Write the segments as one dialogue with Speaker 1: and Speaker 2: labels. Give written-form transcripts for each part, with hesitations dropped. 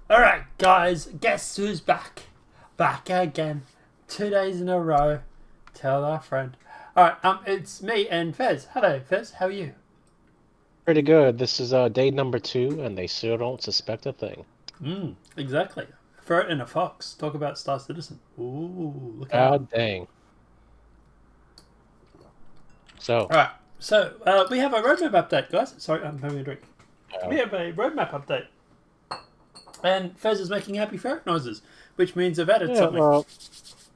Speaker 1: Alright, guys, guess who's back? Back again. 2 days in a row. Tell our friend. Alright, it's me and Fez. Hello, Fez, how are you?
Speaker 2: Pretty good. This is day number 2, and they still don't suspect a thing.
Speaker 1: Exactly. Ferret and a fox. Talk about Star Citizen. Ooh, look out.
Speaker 2: God dang. So,
Speaker 1: Alright, so we have a roadmap update, guys. Sorry, I'm having a drink.
Speaker 2: uh,
Speaker 1: We have a roadmap update. And Fez is making happy ferret noises, which means they've added
Speaker 2: yeah,
Speaker 1: something.
Speaker 2: well,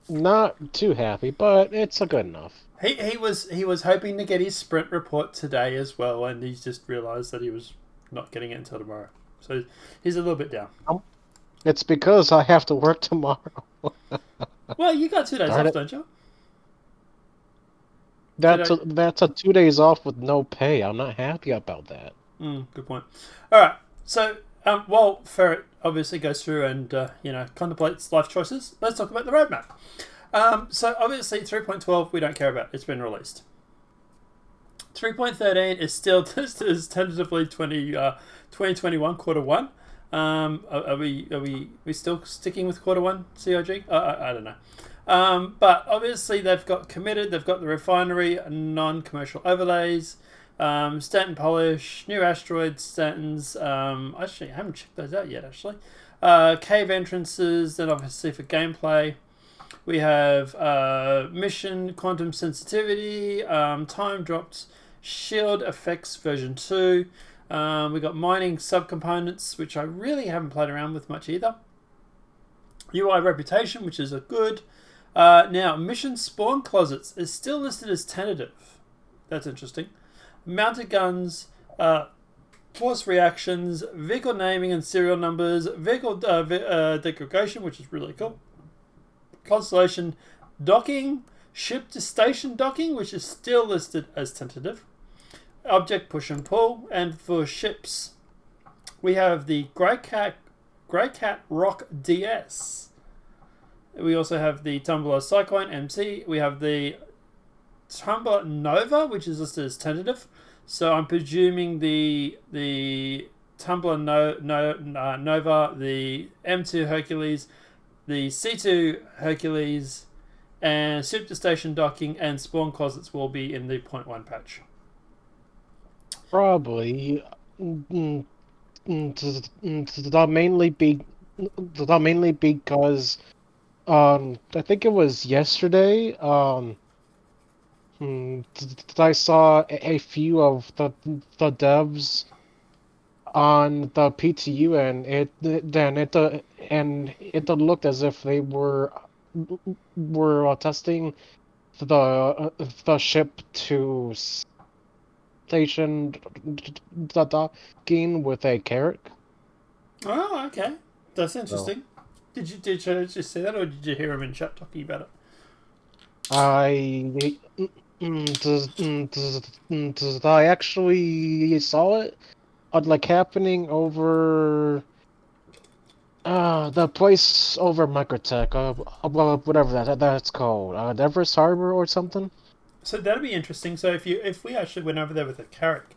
Speaker 2: not too happy, but it's a good enough.
Speaker 1: He was hoping to get his sprint report today as well, and he's just realised that he was not getting it until tomorrow. So he's a little bit down.
Speaker 2: It's because I have to work tomorrow.
Speaker 1: Well, you got 2 days
Speaker 2: Darn
Speaker 1: off,
Speaker 2: it.
Speaker 1: don't you?
Speaker 2: That's
Speaker 1: Today.
Speaker 2: a 2 days off with no pay. I'm not happy about that.
Speaker 1: Good point. All right. So while Ferret obviously goes through and contemplates life choices, let's talk about the roadmap. So obviously 3.12 we don't care about. It's been released. 3.13 is still listed as tentatively 2021 quarter one. Are we still sticking with quarter one COG? I don't know. But obviously they've got committed. They've got the refinery, non-commercial overlays, Stanton polish, new asteroid Stantons. Actually, I haven't checked those out yet. Actually, cave entrances. Then obviously for gameplay. We have mission quantum sensitivity, time dropped shield effects version 2. We got mining subcomponents, which I really haven't played around with much either. UI reputation, which is a good. Now, mission spawn closets is still listed as tentative. That's interesting. Mounted guns, force reactions, vehicle naming and serial numbers, vehicle degradation, which is really cool. Constellation docking, ship to station docking, which is still listed as tentative. Object push and pull, and for ships, we have the Grey Cat Rock DS. We also have the Tumbler Cyclone MC. We have the Tumbler Nova, which is listed as tentative. So I'm presuming the Tumbler Nova, the M2 Hercules, the C2 Hercules, and ship to station docking and spawn closets will be in the 0.1 patch.
Speaker 2: Probably. That mainly because I think it was yesterday. I saw a few of the devs on the PTU, and it looked as if they were testing the ship to station docking with a carrot.
Speaker 1: Oh, okay. That's
Speaker 2: So
Speaker 1: interesting. Did you just say that, or did you hear him in chat talking about it?
Speaker 2: I I actually saw it like happening over the place over Microtech, whatever that's called, Everest Harbor or something.
Speaker 1: So that'd be interesting. So if we actually went over there with a carrot,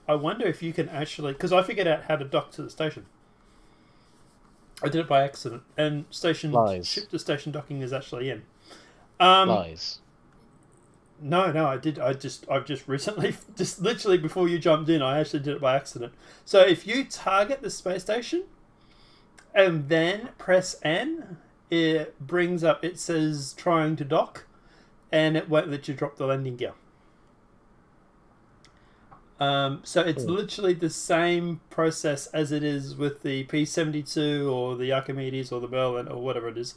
Speaker 1: I wonder if you can actually, because I figured out how to dock to the station. I did it by accident, and station
Speaker 2: Lies,
Speaker 1: ship to station docking is actually in. Um,
Speaker 2: lies.
Speaker 1: no, I did. I've just recently, just literally before you jumped in, I actually did it by accident. So if you target the space station and then press N, it brings up. It says trying to dock, and it won't let you drop the landing gear. So it's
Speaker 2: Hmm.
Speaker 1: literally the same process as it is with the P-72 or the Archimedes or the Merlin or whatever it is,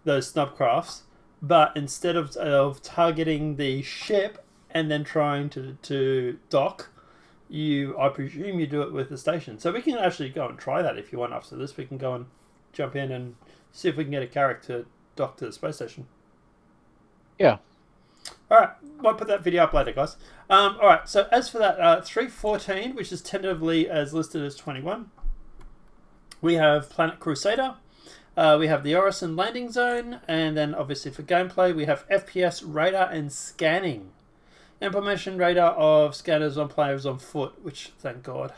Speaker 1: those snubcrafts. But instead of targeting the ship and then trying to dock, I presume you do it with the station. So we can actually go and try that if you want. After this, we can go and jump in and see if we can get a character dock to the space station.
Speaker 2: Yeah.
Speaker 1: All right, might put that video up later, guys. All right, so as for that 314, which is tentatively as listed as 21, we have Planet Crusader. We have the Orison landing zone, and then obviously for gameplay, we have FPS radar and scanning. Implementation radar of scanners on players on foot, which thank God.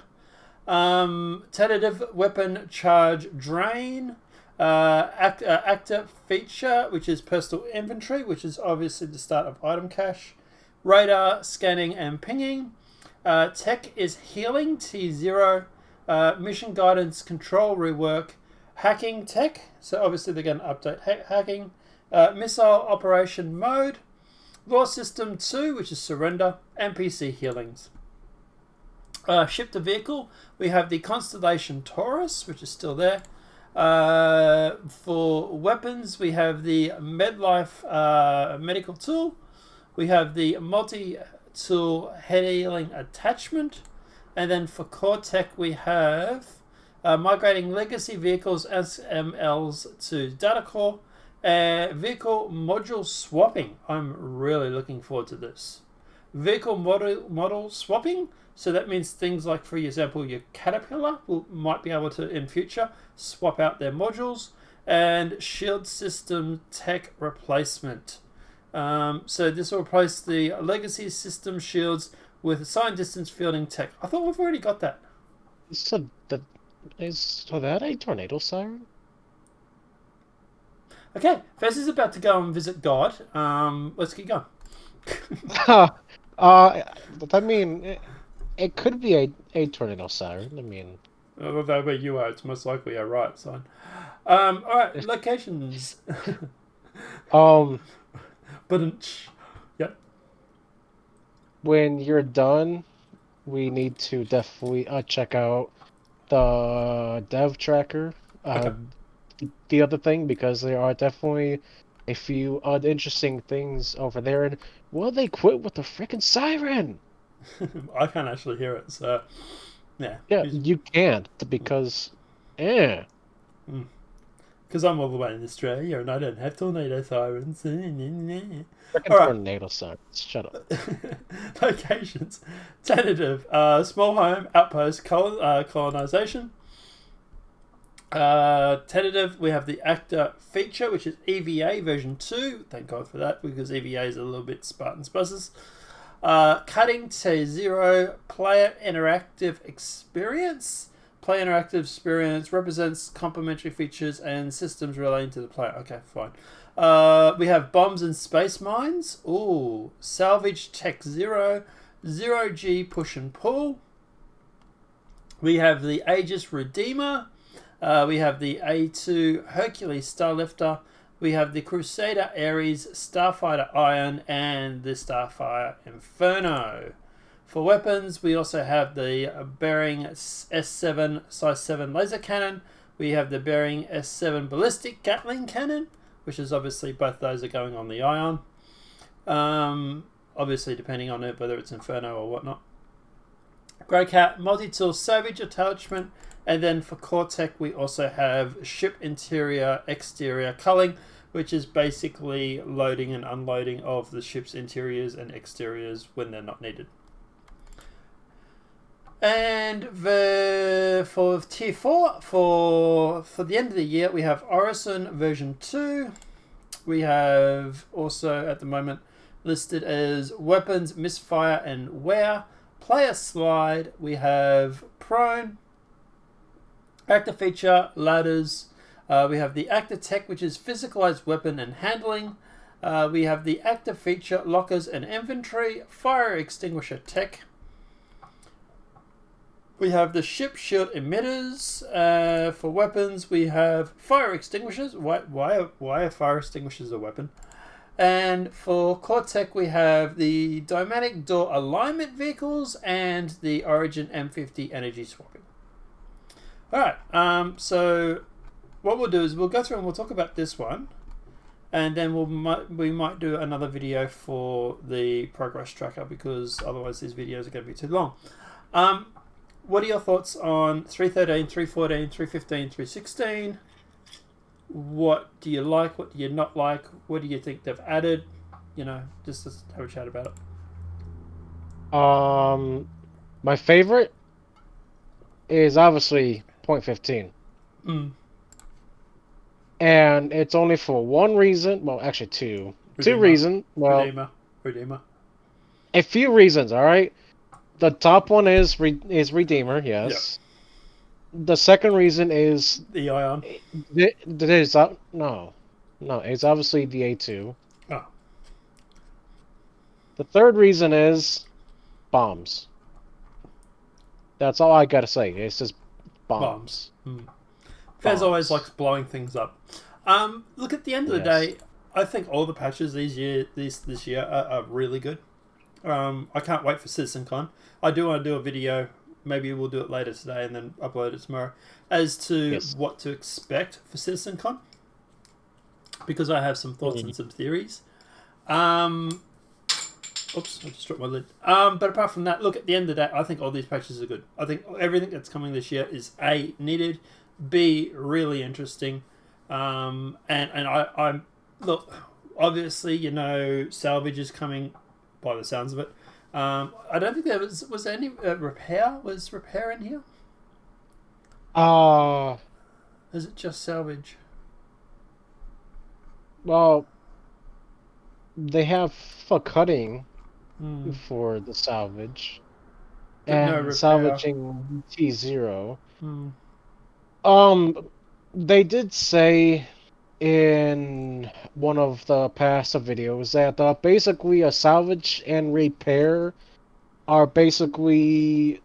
Speaker 1: Tentative weapon charge drain. Actor feature, which is personal inventory, which is obviously the start of item cache. Radar scanning and pinging. Tech is healing T0. Mission guidance control rework. Hacking tech, so obviously they're going to update hacking. Missile operation mode. Law system 2, which is surrender. NPC healings. Ship to vehicle, we have the Constellation Taurus, which is still there. For weapons, we have the MedLife medical tool. We have the multi-tool healing attachment. And then for core tech, we have migrating legacy vehicles SMLs to data core. Vehicle module swapping. I'm really looking forward to this. Vehicle model swapping. So that means things like, for example, your Caterpillar might be able to, in future, swap out their modules. And shield system tech replacement. So this will replace the legacy system shields with assigned distance fielding tech. I thought we've already got that.
Speaker 2: So that a tornado siren?
Speaker 1: Okay, Fez is about to go and visit God. Let's keep going.
Speaker 2: I mean, it could be a tornado siren. I mean,
Speaker 1: although where you are, it's most likely a riot sign. All right, locations. But yep.
Speaker 2: When you're done, we need to definitely check out the dev tracker.
Speaker 1: Okay.
Speaker 2: The other thing, because there are definitely a few interesting things over there. And will they quit with the freaking siren?
Speaker 1: I can't actually hear it, so yeah.
Speaker 2: Yeah, you can't because,
Speaker 1: Because I'm all the way in Australia and I don't have tornado sirens.
Speaker 2: Freaking
Speaker 1: All right.
Speaker 2: tornado sirens. Shut up.
Speaker 1: Locations. Tentative. Small home, outpost, colonization. Tentative, we have the actor feature, which is EVA version 2. Thank God for that, because EVA is a little bit Spartan spuzzes. Cutting to 0, player interactive experience. Player interactive experience represents complementary features and systems relating to the player. Okay, fine. We have bombs and space mines. Ooh, salvage tech 0, 0G push and pull. We have the Aegis Redeemer. We have the A2 Hercules Starlifter. We have the Crusader Ares Starfighter Iron and the Starfire Inferno. For weapons, we also have the Bearing S7 size 7 laser cannon. We have the Bearing S7 ballistic Gatling cannon, which is obviously both those are going on the Ion. Obviously, depending on it, whether it's Inferno or whatnot. Grey Cat multi-tool salvage attachment. And then for core tech, we also have ship interior, exterior culling, which is basically loading and unloading of the ship's interiors and exteriors when they're not needed. And for tier 4, for the end of the year, we have Orison version 2. We have also at the moment listed as weapons, misfire, and wear. Player slide, we have prone. Actor feature, ladders. We have the actor tech, which is physicalized weapon and handling. We have the actor feature, lockers and inventory. Fire extinguisher tech. We have the ship shield emitters. For weapons, we have fire extinguishers. Why are fire extinguishers a weapon? And for core tech, we have the dynamic door alignment vehicles and the Origin M50 energy swapping. Alright, so what we'll do is we'll go through and we'll talk about this one, and then we might do another video for the progress tracker, because otherwise these videos are going to be too long. What are your thoughts on 3.13, 3.14, 3.15, 3.16? What do you like? What do you not like? What do you think they've added? You know, just have a chat about it.
Speaker 2: My favorite is obviously 0.15. And it's only for one reason. Well, actually two. Redeemer. 2 reasons. Well,
Speaker 1: Redeemer.
Speaker 2: A few reasons, all right? The top one is Redeemer, yes. The second reason is
Speaker 1: The Ion.
Speaker 2: there's no, it's obviously the A2.
Speaker 1: Oh,
Speaker 2: The third reason is bombs. That's all I gotta say. It's just
Speaker 1: bombs.
Speaker 2: bombs.
Speaker 1: Fez always likes
Speaker 2: Bombs.
Speaker 1: blowing things up. Look, at the end of the
Speaker 2: Yes.
Speaker 1: day, I think all the patches this year are really good. I can't wait for CitizenCon. I do want to do a video. Maybe we'll do it later today and then upload it tomorrow as to
Speaker 2: Yes.
Speaker 1: what to expect for CitizenCon because I have some thoughts and
Speaker 2: Mm.
Speaker 1: some theories. Um, Oops, I just dropped my lid. But apart from that, look, at the end of the day, I think all these patches are good. I think everything that's coming this year is A, needed, B, really interesting. I'm look, obviously, salvage is coming by the sounds of it. I don't think was there any repair. Was repair in here?
Speaker 2: Uh,
Speaker 1: Is it just salvage?
Speaker 2: well, they have for cutting
Speaker 1: Hmm.
Speaker 2: for the salvage
Speaker 1: But no
Speaker 2: and
Speaker 1: repair.
Speaker 2: salvaging T0.
Speaker 1: Hmm.
Speaker 2: Um, they did say in one of the past videos that basically a salvage and repair are basically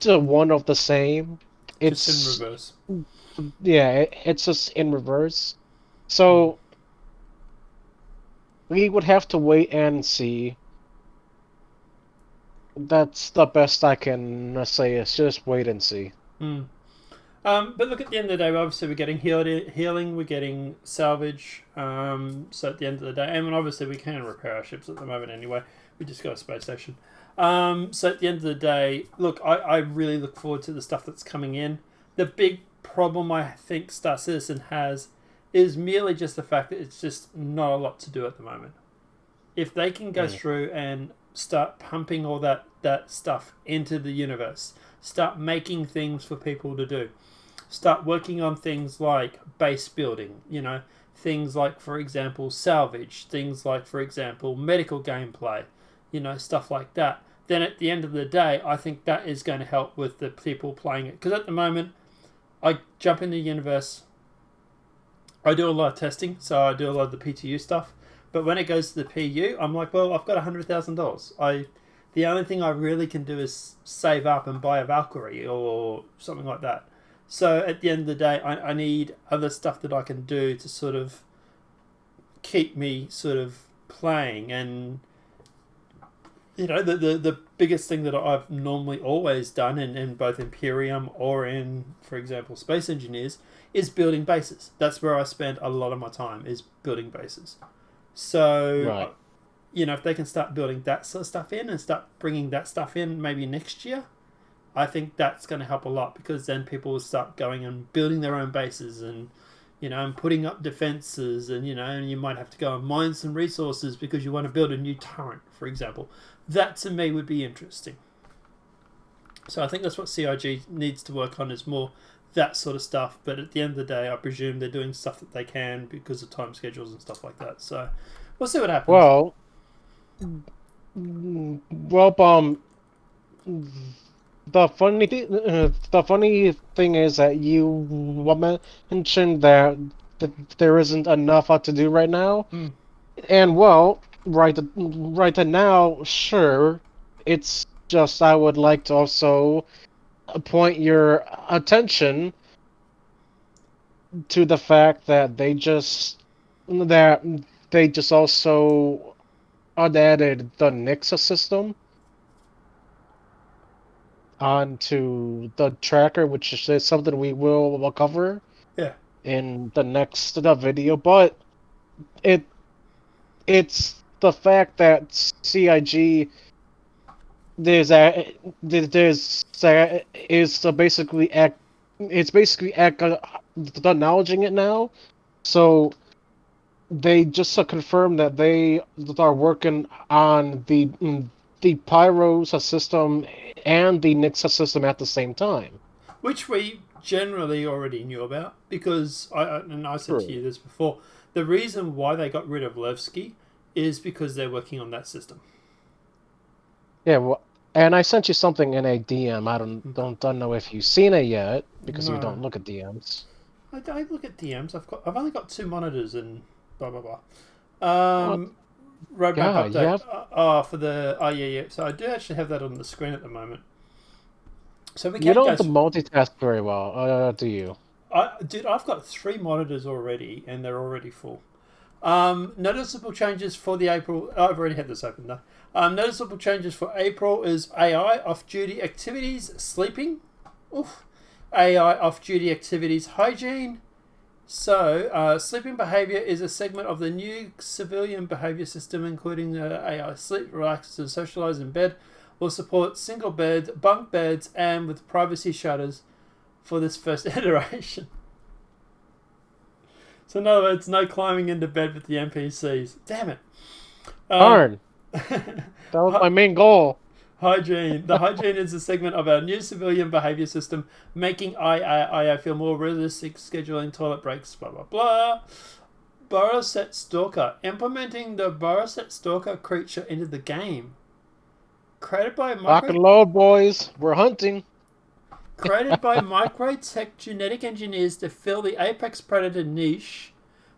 Speaker 2: one of the same.
Speaker 1: Just in
Speaker 2: It's
Speaker 1: reverse.
Speaker 2: yeah, it's just in reverse.
Speaker 1: Hmm.
Speaker 2: So we would have to wait and see. That's the best I can say. Is just wait and see.
Speaker 1: Hmm. But look, at the end of the day, obviously we're getting healing, we're getting salvage. So at the end of the day, and obviously we can repair our ships at the moment anyway. We just got a space station. So at the end of the day, look, I really look forward to the stuff that's coming in. The big problem I think Star Citizen has is merely just the fact that it's just not a lot to do at the moment. If they can go
Speaker 2: Mm.
Speaker 1: through and start pumping all that stuff into the universe, start making things for people to do, start working on things like base building, things like, for example, salvage, things like, for example, medical gameplay, stuff like that, then at the end of the day, I think that is going to help with the people playing it. Because at the moment, I jump in the universe, I do a lot of testing, so I do a lot of the PTU stuff. But when it goes to the PU, I'm like, well, I've got $100,000. The only thing I really can do is save up and buy a Valkyrie or something like that. So at the end of the day, I need other stuff that I can do to sort of keep me sort of playing. And the biggest thing that I've normally always done in both Imperium or in, for example, Space Engineers is building bases. That's where I spend a lot of my time, is building bases. So
Speaker 2: Right.
Speaker 1: if they can start building that sort of stuff in and start bringing that stuff in maybe next year, I think that's going to help a lot, because then people will start going and building their own bases and and putting up defenses, and you might have to go and mine some resources because you want to build a new turret, for example. That to me would be interesting. So I think that's what CIG needs to work on, is more that sort of stuff. But at the end of the day, I presume they're doing stuff that they can because of time schedules and stuff like that. So we'll see what happens.
Speaker 2: Well, well, the funny thing is that you mentioned that there isn't enough to do right now,
Speaker 1: Hmm.
Speaker 2: and well, right now, sure, it's just I would like to also point your attention to the fact that they just also added the Nexus system onto the tracker, which is something we will cover
Speaker 1: Yeah.
Speaker 2: in the next video. But it it's the fact that CIG there's is basically it's basically acknowledging it now. So they just confirmed that they are working on the Pyros system and the Nixa system at the same time.
Speaker 1: Which we generally already knew about, because and I said to
Speaker 2: True.
Speaker 1: you this before. The reason why they got rid of Levski is because they're working on that system.
Speaker 2: Yeah. Well. And I sent you something in a DM. I don't know if you've seen it yet because you
Speaker 1: No.
Speaker 2: don't look at DMs.
Speaker 1: I look at DMs. I've only got 2 monitors and blah blah blah.
Speaker 2: What?
Speaker 1: Roadmap
Speaker 2: Yeah, you
Speaker 1: update.
Speaker 2: have.
Speaker 1: For the yeah. So I do actually have that on the screen at the moment. So we
Speaker 2: You
Speaker 1: can
Speaker 2: don't
Speaker 1: go.
Speaker 2: multitask very well, do you?
Speaker 1: Dude, I've got 3 monitors already, and they're already full. Noticeable changes for the April. Oh, I've already had this open though. Noticeable changes for April is AI off-duty activities, sleeping. Oof. AI off-duty activities, hygiene. So, sleeping behavior is a segment of the new civilian behavior system, including AI sleep, relax, and socialize in bed. Will support single bed, bunk beds, and with privacy shutters for this first iteration. So, in other words, no climbing into bed with the NPCs. Damn it. Um,
Speaker 2: Darn, that was my main goal.
Speaker 1: Hygiene. The hygiene is a segment of our new civilian behavior system, making II feel more realistic, scheduling toilet breaks, blah, blah, blah. Burrowset Stalker. Implementing the Burrowset Stalker creature into the game. Created by
Speaker 2: Lock and load, boys. We're hunting.
Speaker 1: Microtech genetic engineers to fill the apex predator niche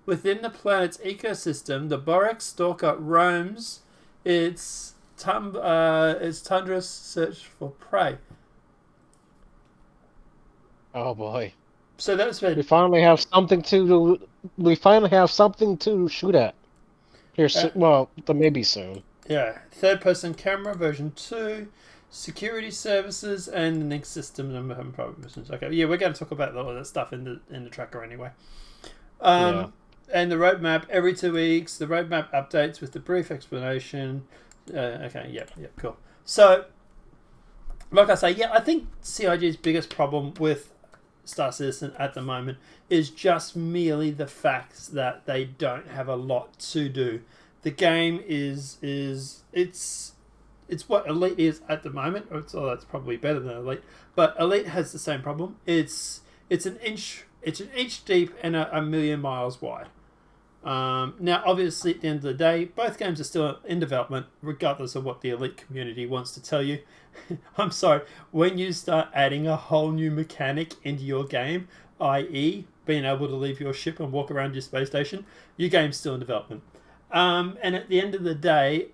Speaker 1: within the planet's ecosystem, the Borax Stalker roams its tundra search for prey.
Speaker 2: Oh boy.
Speaker 1: So that's been
Speaker 2: We finally have something to. We finally have something to shoot at. Here,
Speaker 1: uh,
Speaker 2: well, the maybe soon.
Speaker 1: yeah, third person camera version 2, security services, and the next system number having problems. Okay, yeah, we're going to talk about all that stuff in the tracker anyway.
Speaker 2: Yeah.
Speaker 1: And the roadmap every 2 weeks. The roadmap updates with the brief explanation. Okay, yep, cool. So, like I say, yeah, I think CIG's biggest problem with Star Citizen at the moment is just merely the fact that they don't have a lot to do. The game is it's what Elite is at the moment. So that's probably better than Elite, but Elite has the same problem. It's an inch deep and a million miles wide. Now, obviously, at the end of the day, both games are still in development, regardless of what the Elite community wants to tell you. I'm sorry, when you start adding a whole new mechanic into your game, i.e., being able to leave your ship and walk around your space station, your game's still in development. And at the end of the day,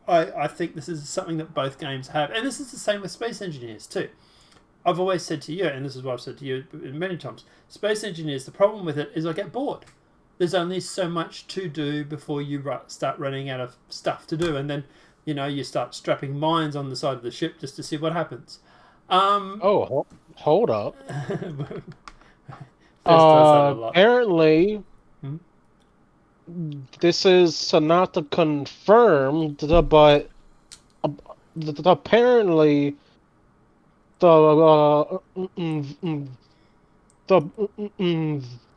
Speaker 1: I think this is something that both games have. And this is the same with Space Engineers, too. I've always said to you, and this is what I've said to you many times, Space Engineers, the problem with it is I get bored. There's only so much to do before you start running out of stuff to do, and then you start strapping mines on the side of the ship just to see what happens.
Speaker 2: Oh, hold up.
Speaker 1: Fizz does that a lot.
Speaker 2: Apparently,
Speaker 1: Hmm?
Speaker 2: this is not to confirm, but apparently the the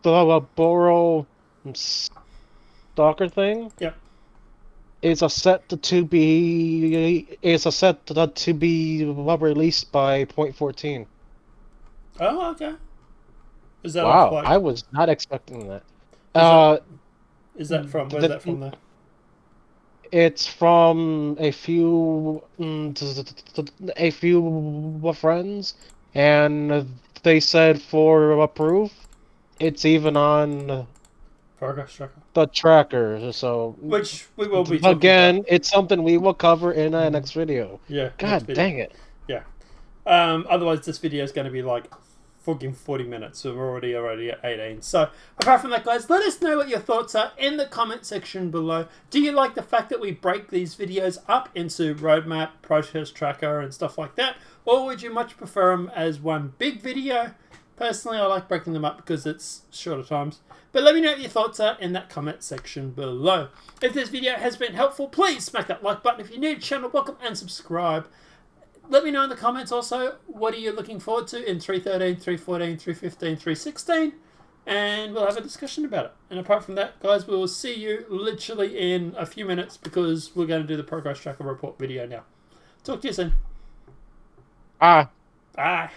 Speaker 2: the Boro stalker thing
Speaker 1: Yep.
Speaker 2: is a set to be released by point 14.
Speaker 1: Oh, okay. Is that off
Speaker 2: Wow,
Speaker 1: like?
Speaker 2: I was not expecting that.
Speaker 1: Is that
Speaker 2: Uh,
Speaker 1: is that from? Where's that from? There.
Speaker 2: it's from a few friends, and they said for approve. It's even on
Speaker 1: Progress tracker.
Speaker 2: the tracker. So
Speaker 1: Which we will be talking about.
Speaker 2: again, it's something we will cover in our next video.
Speaker 1: Yeah, next
Speaker 2: God
Speaker 1: video.
Speaker 2: dang it!
Speaker 1: Yeah. Otherwise, this video is going to be like fucking 40 minutes, so we're already at 18. So, apart from that, guys, let us know what your thoughts are in the comment section below. Do you like the fact that we break these videos up into roadmap, process tracker, and stuff like that? Or would you much prefer them as one big video? Personally, I like breaking them up because it's shorter times. But let me know what your thoughts are in that comment section below. If this video has been helpful, please smack that like button. If you're new to the channel, welcome and subscribe. Let me know in the comments also, what are you looking forward to in 3.13, 3.14, 3.15, 3.16, and we'll have a discussion about it. And apart from that, guys, we will see you literally in a few minutes because we're going to do the Progress Tracker Report video now. Talk to you soon.
Speaker 2: Ah.
Speaker 1: Bye.